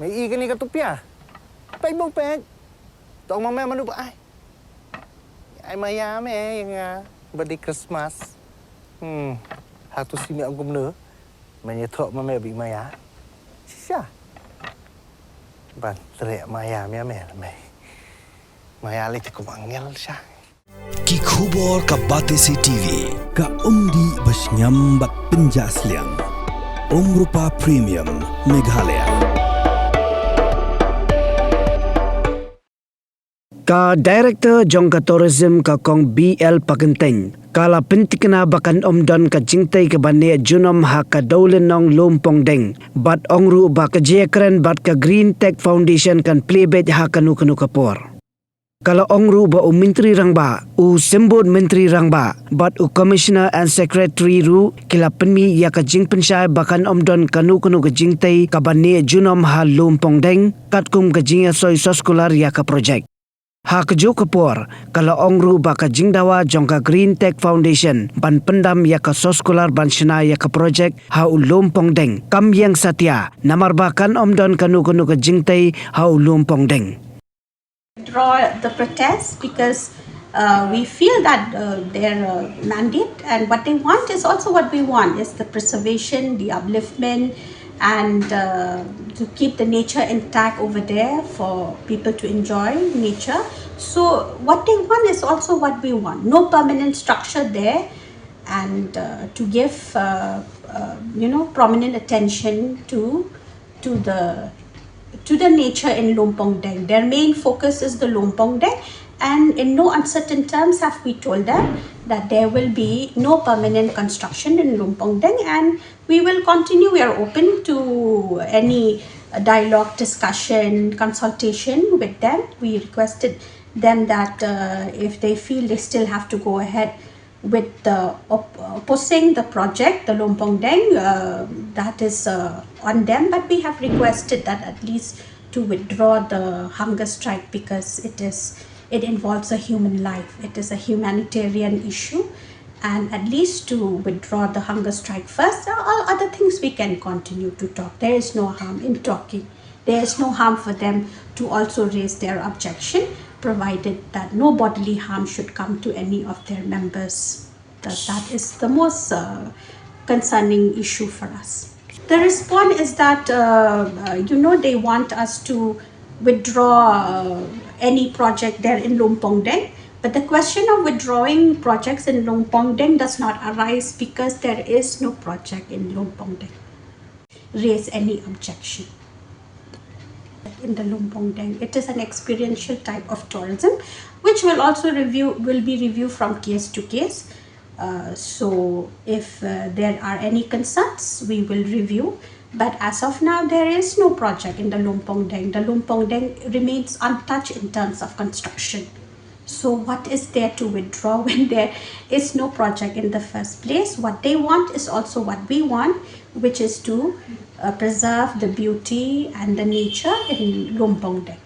Mày y cái này cái tụp à? Bánh bông bẹt. Tao mà mẹ mà núp ai mà ya mẹ yang birthday Christmas. Satu si mẹ ông cũng nữa. Mày nhớ thọ mà mẹ bị maya. Siapa? Ban teriak maya mẹ là mày. Maya lagi cukup angel sah. Ki khubor ka Batesi TV ka umdi basnyambat penjaslian. Rupa Premium Meghalaya. Ka Director Jongka Tourism ka Kong BL Pakenteng kala pentikna bakan omdon ka Jingtei ke bane junom ha ka daulen nong Lumpongdeng bat ongru ba ka jekren bat ka Green Tech Foundation kan playbet ha kanu kapor kala ongru ba menteri rangba sembut menteri rangba bat commissioner and secretary ru kila penmi ya ka jingpensyai bakan omdon kanu ka Jingtei ka bane junom ha Lumpongdeng katkum ka jinga soy soskolar ya ka projek ha kejo kapor kala ongru baka Jingdawa jongka Green Tech Foundation ban Pyndam ya ka soskolar ban shina ya ka projek ha Lumpongdeng kam Ïeng satya namar bakan omdon kanu ka Jingtei ha Lumpongdeng. Draw the protest because we feel that their mandate and what they want is also what we want, is the preservation, the upliftment, and to keep the nature intact over there for people to enjoy nature. So what they want is also what we want. No permanent structure there, and to give prominent attention to the nature in Lumpongdeng. Their main focus is the Lumpongdeng, and in no uncertain terms have we told them that there will be no permanent construction in Lumpongdeng, and we will continue. We are open to any dialogue, discussion, consultation with them. We requested them that if they feel they still have to go ahead with opposing the project, the Lumpongdeng, that is on them, but we have requested that at least to withdraw the hunger strike because it involves a human life. It is a humanitarian issue, and at least to withdraw the hunger strike first. All other things we can continue to talk. There is no harm in talking. There is no harm for them to also raise their objection, provided that no bodily harm should come to any of their members. That is the most concerning issue for us. The response is that they want us to withdraw any project there in Lumpongdeng, but the question of withdrawing projects in Lumpongdeng does not arise because there is no project in Lumpongdeng. Raise any objection in the Lumpongdeng. It is an experiential type of tourism, which will also be reviewed from case to case. So if there are any concerns, we will review. But as of now, there is no project in the Lumpongdeng. The Lumpongdeng remains untouched in terms of construction. So what is there to withdraw when there is no project in the first place? What they want is also what we want, which is to preserve the beauty and the nature in Lumpongdeng.